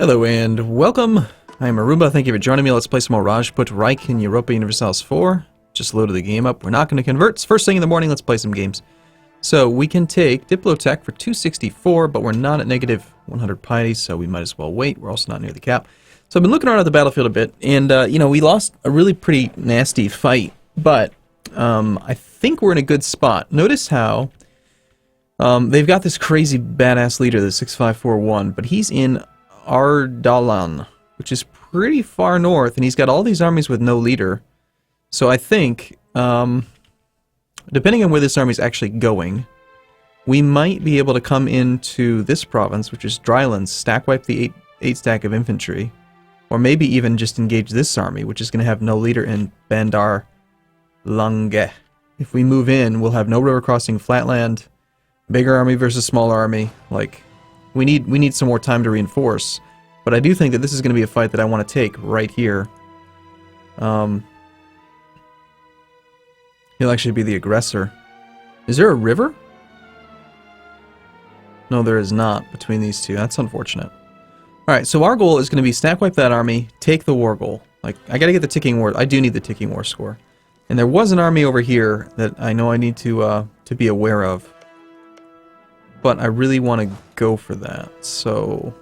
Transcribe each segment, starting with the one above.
Hello and welcome. I'm Arumba. Thank you for joining me. Let's play some more Rajput Reich in Europa Universalis IV. Just loaded the game up. We're not going to convert. It's first thing in the morning. Let's play some games. So we can take Diplotech for 264, but we're not at negative 100 piety, so we might as well wait. We're also not near the cap. So I've been looking around at the battlefield a bit, and we lost a really pretty nasty fight, but I think we're in a good spot. Notice how they've got this crazy badass leader, the 6541, but he's in Ardalan, which is pretty far north, and he's got all these armies with no leader. So I think, depending on where this army is actually going, we might be able to come into this province, which is Drylands, stack wipe the 8 stack of infantry, or maybe even just engage this army, which is going to have no leader in Bandar Lange. If we move in, we'll have no river crossing, flatland, bigger army versus smaller army. Like, we need some more time to reinforce, but I do think that this is going to be a fight that I want to take right here. He'll actually be the aggressor. Is there a river? No, there is not between these two. That's unfortunate. Alright, so our goal is going to be stack wipe that army, take the war goal. Like, I gotta get the ticking war. I do need the ticking war score. And there was an army over here that I know I need to be aware of. But I really want to go for that, so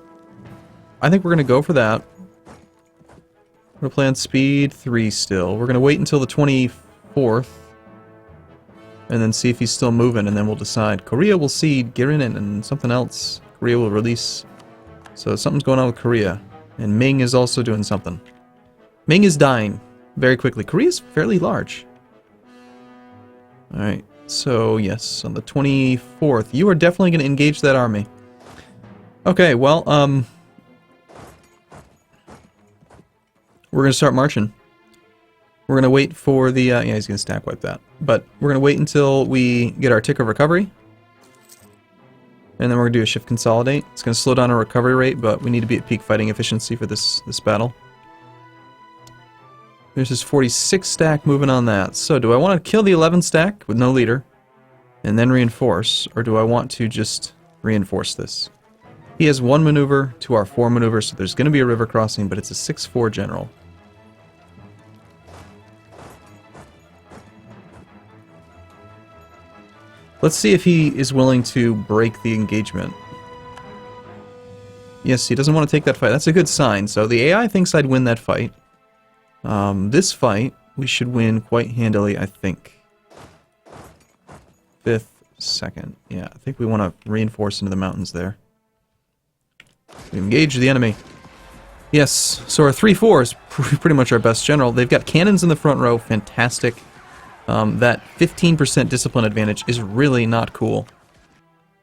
I think we're going to go for that. We're going to play on speed 3 still. We're going to wait until the 24th, and then see if he's still moving, and then we'll decide. Korea will cede Girinin and something else. Korea will release. So something's going on with Korea. And Ming is also doing something. Ming is dying very quickly. Korea's fairly large. Alright. So, yes, on the 24th, you are definitely going to engage that army. Okay, well, we're going to start marching. We're going to wait for the, yeah, he's going to stack wipe that. But we're going to wait until we get our tick of recovery. And then we're going to do a shift consolidate. It's going to slow down our recovery rate, but we need to be at peak fighting efficiency for this battle. There's his 46 stack moving on that. So do I want to kill the 11 stack with no leader and then reinforce, or do I want to just reinforce this? He has 1 maneuver to our 4 maneuver, so there's going to be a river crossing, but it's a 6-4 general. Let's see if he is willing to break the engagement. Yes, he doesn't want to take that fight. That's a good sign. So the AI thinks I'd win that fight. This fight, we should win quite handily, I think. 5th, 2nd. Yeah, I think we want to reinforce into the mountains there. We engage the enemy. Yes, so our 3-4 is pretty much our best general. They've got cannons in the front row, fantastic. That 15% discipline advantage is really not cool.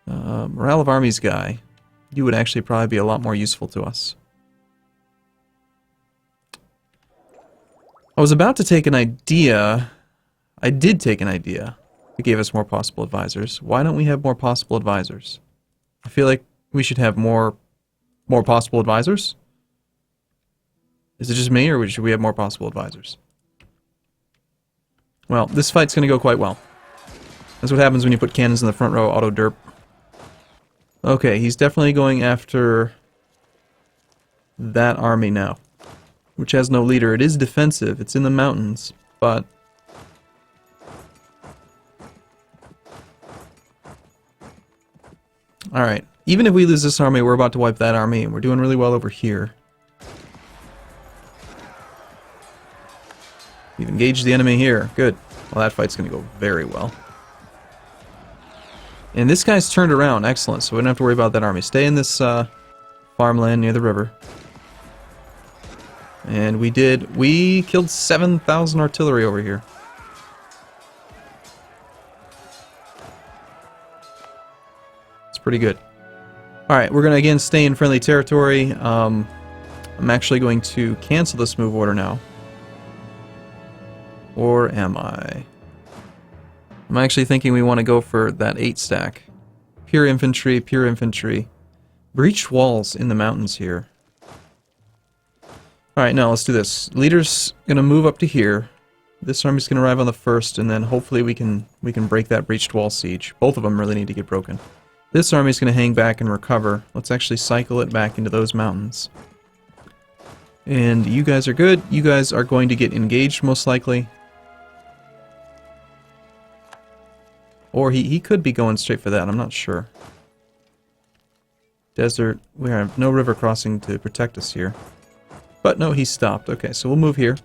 Morale of armies guy, you would actually probably be a lot more useful to us. I was about to take an idea. I did take an idea. It gave us more possible advisors. Why don't we have more possible advisors? I feel like we should have more possible advisors. Is it just me, or should we have more possible advisors? Well, this fight's going to go quite well. That's what happens when you put cannons in the front row, auto derp. Okay, he's definitely going after that army now, which has no leader. It is defensive. It's in the mountains, but alright. Even if we lose this army, we're about to wipe that army, and we're doing really well over here. We've engaged the enemy here. Good. Well, that fight's going to go very well. And this guy's turned around. Excellent. So we don't have to worry about that army. Stay in this farmland near the river. And we killed 7,000 artillery over here. It's pretty good. Alright, we're going to again stay in friendly territory. I'm actually going to cancel this move order now. Or am I? I'm actually thinking we want to go for that 8 stack. Pure infantry, pure infantry. Breached walls in the mountains here. Alright, now let's do this. Leader's gonna move up to here. This army's gonna arrive on the 1st, and then hopefully we can break that breached wall siege. Both of them really need to get broken. This army's going to hang back and recover. Let's actually cycle it back into those mountains. And you guys are good. You guys are going to get engaged most likely. Or he could be going straight for that. I'm not sure. Desert. We have no river crossing to protect us here. But no, he stopped. Okay, so we'll move here.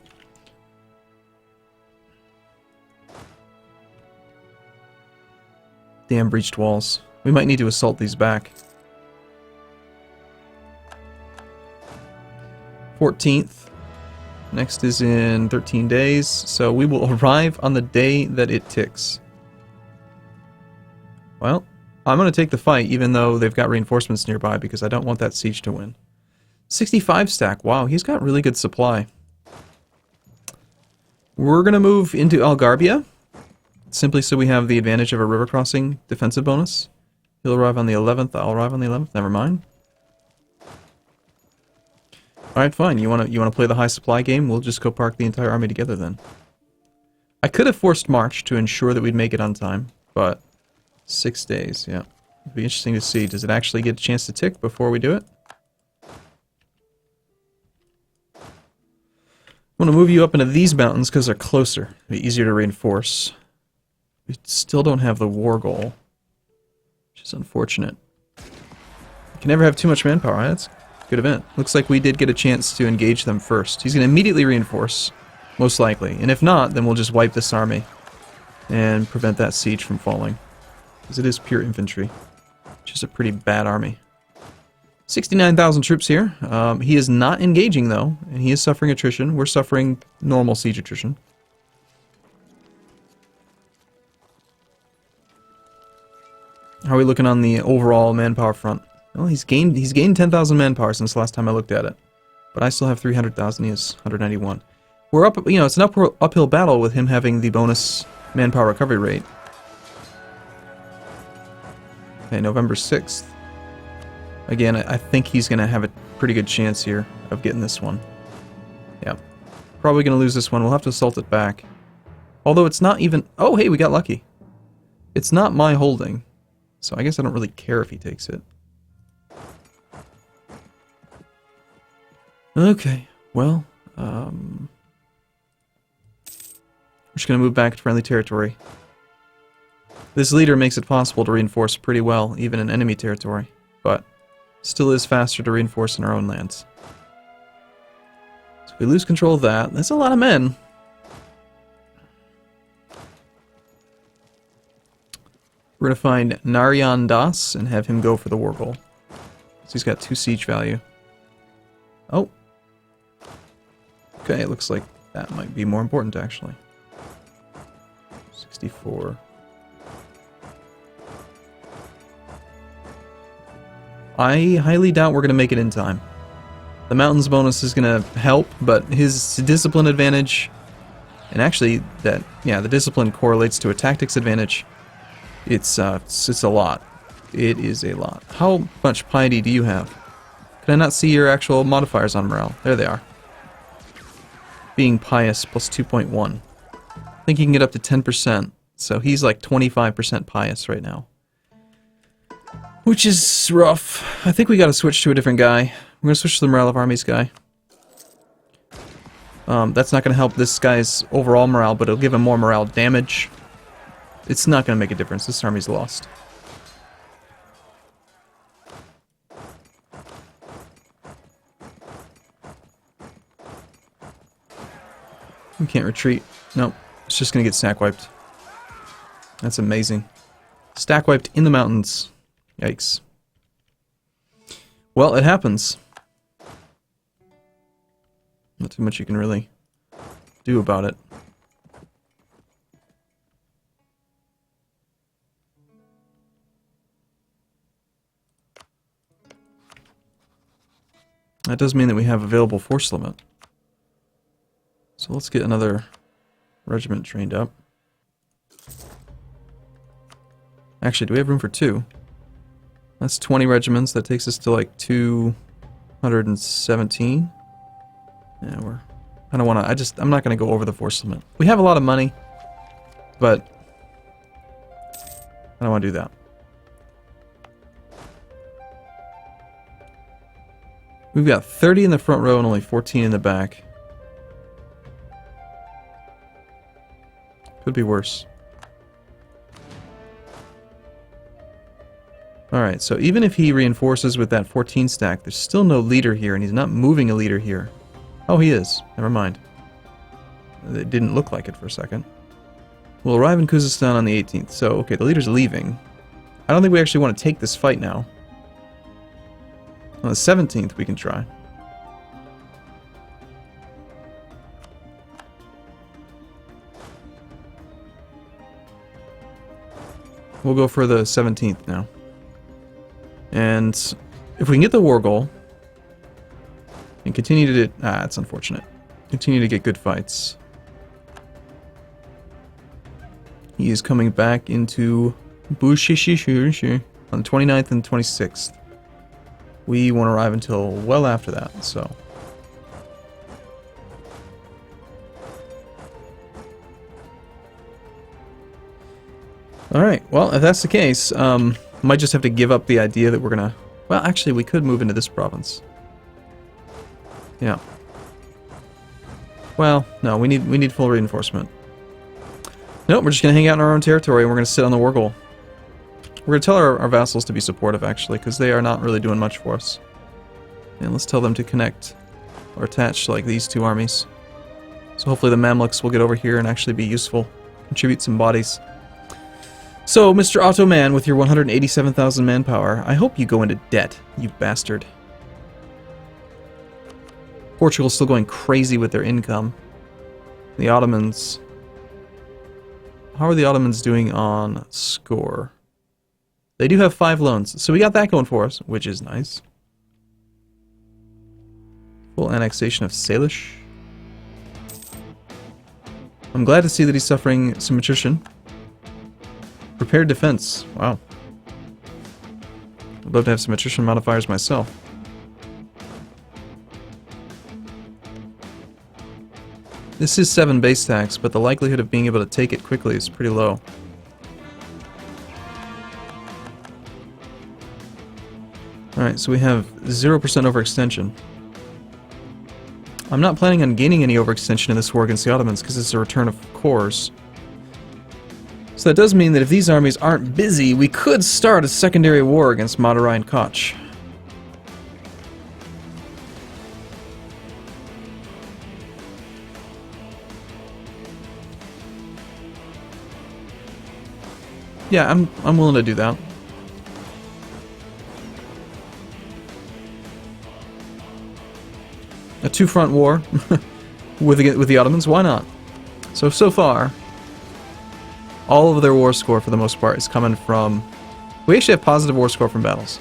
Damn breached walls. We might need to assault these back. 14th. Next is in 13 days. So we will arrive on the day that it ticks. Well, I'm going to take the fight even though they've got reinforcements nearby because I don't want that siege to win. 65 stack. Wow, he's got really good supply. We're going to move into Algarbia. Simply so we have the advantage of a river crossing defensive bonus. He'll arrive on the 11th, I'll arrive on the 11th, never mind. Alright, fine, you wanna play the high supply game? We'll just go park the entire army together then. I could have forced March to ensure that we'd make it on time, but 6 days, yeah. It'd be interesting to see, does it actually get a chance to tick before we do it? I want to move you up into these mountains because they're closer. It'd be easier to reinforce. We still don't have the war goal, which is unfortunate. You can never have too much manpower, right? That's a good event. Looks like we did get a chance to engage them first. He's going to immediately reinforce, most likely. And if not, then we'll just wipe this army and prevent that siege from falling. Because it is pure infantry, which is a pretty bad army. 69,000 troops here. He is not engaging, though, and he is suffering attrition. We're suffering normal siege attrition. How are we looking on the overall manpower front? Well, he's gained 10,000 manpower since the last time I looked at it. But I still have 300,000, he has 191. We're up, you know, it's an uphill battle with him having the bonus manpower recovery rate. Okay, November 6th. Again, I think he's going to have a pretty good chance here of getting this one. Yeah. Probably going to lose this one. We'll have to assault it back. Although it's not even... Oh, hey, we got lucky. It's not my holding. So I guess I don't really care if he takes it. Okay, well, we're just going to move back to friendly territory. This leader makes it possible to reinforce pretty well, even in enemy territory, but still is faster to reinforce in our own lands. So if we lose control of that, that's a lot of men. We're going to find Narayan Das and have him go for the war goal. So he's got 2 siege value. Oh. Okay, it looks like that might be more important, actually. 64. I highly doubt we're going to make it in time. The mountains bonus is going to help, but his discipline advantage, and actually that, yeah, the discipline correlates to a tactics advantage. It's a lot. It is a lot. How much piety do you have? Can I not see your actual modifiers on morale? There they are. Being pious plus 2.1. I think you can get up to 10%. So he's like 25% pious right now. Which is rough. I think we gotta switch to a different guy. We're gonna switch to the Morale of Armies guy. That's not gonna help this guy's overall morale, but it'll give him more morale damage. It's not gonna make a difference. This army's lost. We can't retreat. Nope. It's just gonna get stack wiped. That's amazing. Stack wiped in the mountains. Yikes. Well, it happens. Not too much you can really do about it. That does mean that we have available force limit. So let's get another regiment trained up. Actually, do we have room for 2? That's 20 regiments. That takes us to like 217. Yeah, I don't want to... I'm not going to go over the force limit. We have a lot of money, but I don't want to do that. We've got 30 in the front row and only 14 in the back. Could be worse. Alright, so even if he reinforces with that 14 stack, there's still no leader here, and he's not moving a leader here. Oh, he is. Never mind. It didn't look like it for a second. We'll arrive in Khuzestan on the 18th, so, okay, the leader's leaving. I don't think we actually want to take this fight now. On the 17th, we can try. We'll go for the 17th now. And if we can get the war goal and continue to do... Ah, that's unfortunate. Continue to get good fights. He is coming back into Bushishishu on the 29th and 26th. We won't arrive until well after that, so... Alright, well, if that's the case, might just have to give up the idea that we're gonna... Well, actually, we could move into this province. Yeah. Well, no, we need full reinforcement. Nope, we're just gonna hang out in our own territory and we're gonna sit on the war goal. We're gonna tell our vassals to be supportive, actually, because they are not really doing much for us. And let's tell them to connect or attach, like, these two armies. So hopefully the Mamluks will get over here and actually be useful. Contribute some bodies. So, Mr. Ottoman, with your 187,000 manpower, I hope you go into debt, you bastard. Portugal's still going crazy with their income. The Ottomans... How are the Ottomans doing on score? They do have 5 loans, so we got that going for us, which is nice. Full annexation of Salish. I'm glad to see that he's suffering some attrition. Prepared defense. Wow. I'd love to have some attrition modifiers myself. This is 7 base tax, but the likelihood of being able to take it quickly is pretty low. Alright, so we have 0% overextension. I'm not planning on gaining any overextension in this war against the Ottomans because it's a return of cores. So that does mean that if these armies aren't busy, we could start a secondary war against Madurai and Koch. Yeah, I'm willing to do that. A 2-front war with the Ottomans, why not? So far, all of their war score, for the most part, is coming from... We actually have positive war score from battles,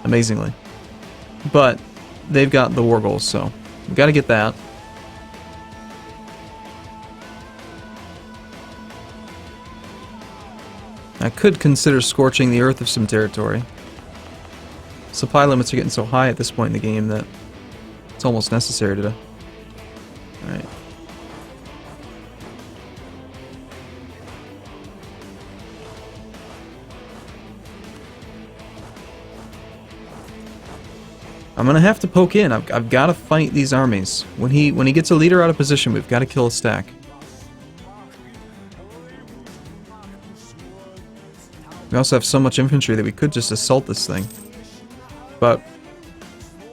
amazingly. But they've got the war goals, so we've got to get that. I could consider scorching the earth of some territory. Supply limits are getting so high at this point in the game that it's almost necessary to... Alright. I'm gonna have to poke in. I've got to fight these armies. When he gets a leader out of position, we've got to kill a stack. We also have so much infantry that we could just assault this thing. But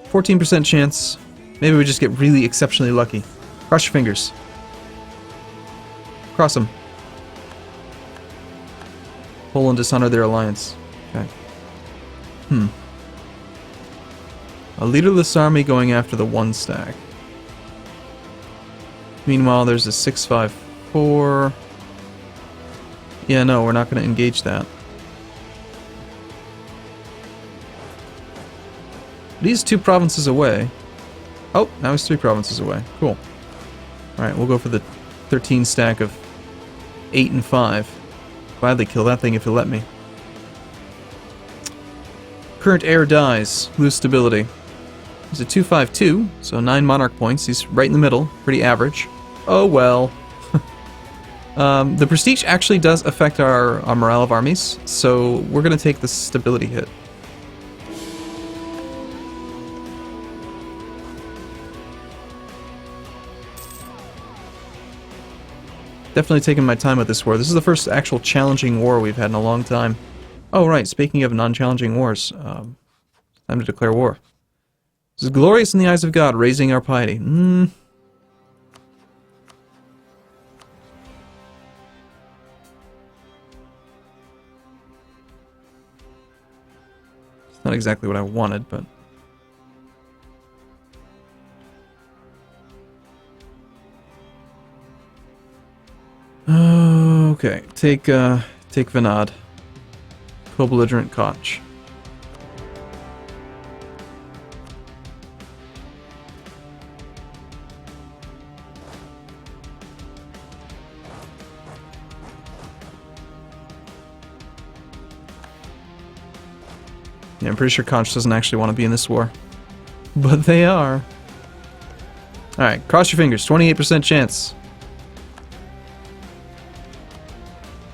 14% chance. Maybe we just get really exceptionally lucky. Cross your fingers. Cross them. Poland dishonor their alliance. Okay. A leaderless army going after the 1 stack. Meanwhile, there's a 654. Yeah, no, we're not going to engage that. He's 2 provinces away. Oh, now he's 3 provinces away. Cool. Alright, we'll go for the 13 stack of 8 and 5. Gladly kill that thing if you'll let me. Current heir dies. Lose stability. He's a 252, so 9 monarch points. He's right in the middle. Pretty average. Oh well. The prestige actually does affect our morale of armies, so we're going to take the stability hit. Definitely taking my time with this war. This is the first actual challenging war we've had in a long time. Oh, right. Speaking of non-challenging wars, time to declare war. This is glorious in the eyes of God, raising our piety. It's not exactly what I wanted, but... Okay, take Venad. Co-belligerent Koch. Yeah, I'm pretty sure Koch doesn't actually want to be in this war. But they are. Alright, cross your fingers. 28% chance.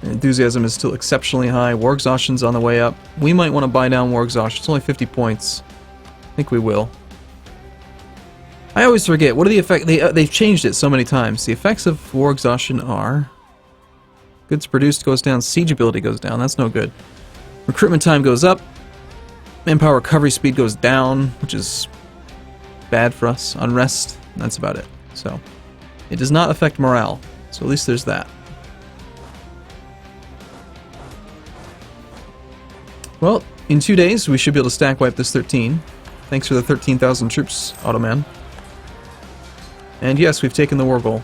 Enthusiasm is still exceptionally high. War exhaustion's on the way up. We might want to buy down war exhaustion. It's only 50 points. I think we will. I always forget. What are the effects? They've changed it so many times. The effects of war exhaustion are... Goods produced goes down. Siege ability goes down. That's no good. Recruitment time goes up. Manpower recovery speed goes down, which is bad for us. Unrest. That's about it. So, it does not affect morale. So at least there's that. Well, in 2 days, we should be able to stack wipe this 13. Thanks for the 13,000 troops, Ottoman. And yes, we've taken the war goal.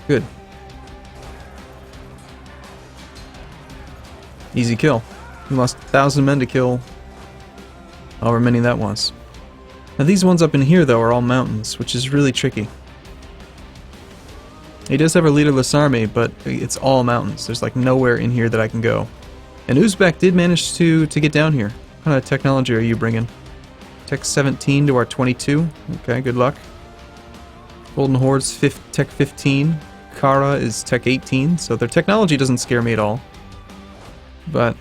Good. Easy kill. We lost 1,000 men to kill however many that was. Now these ones up in here, though, are all mountains, which is really tricky. He does have a leaderless army, but it's all mountains. There's like nowhere in here that I can go. And Uzbek did manage to get down here. What kind of technology are you bringing? Tech 17 to our 22. Okay, good luck. Golden Horde's Tech 15. Kara is Tech 18, so their technology doesn't scare me at all. But...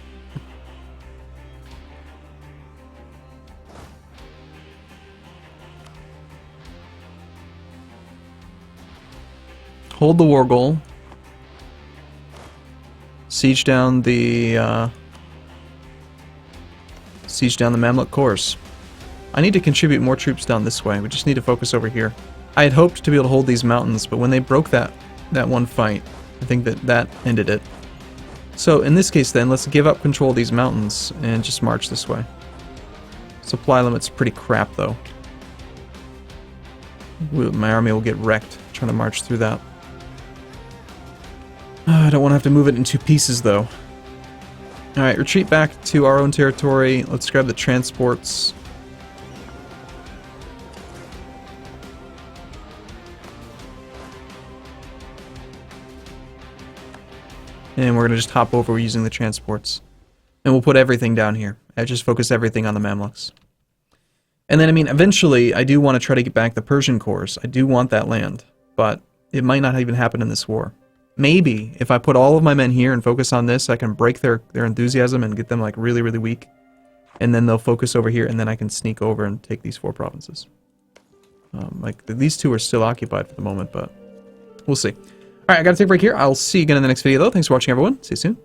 hold the war goal. Siege down the Mamluk Corps. I need to contribute more troops down this way. We just need to focus over here. I had hoped to be able to hold these mountains, but when they broke that one fight, I think that ended it. So in this case then, let's give up control of these mountains and just march this way. Supply limit's pretty crap though. My army will get wrecked trying to march through that. I don't want to have to move it in 2 pieces, though. Alright, retreat back to our own territory. Let's grab the transports. And we're going to just hop over using the transports. And we'll put everything down here. I just focus everything on the Mamluks. And then, I mean, eventually, I do want to try to get back the Persian corps. I do want that land. But it might not even happen in this war. Maybe, if I put all of my men here and focus on this, I can break their enthusiasm and get them, like, really, really weak. And then they'll focus over here, and then I can sneak over and take these 4 provinces. These 2 are still occupied for the moment, but we'll see. Alright, I gotta take a break here. I'll see you again in the next video, though. Thanks for watching, everyone. See you soon.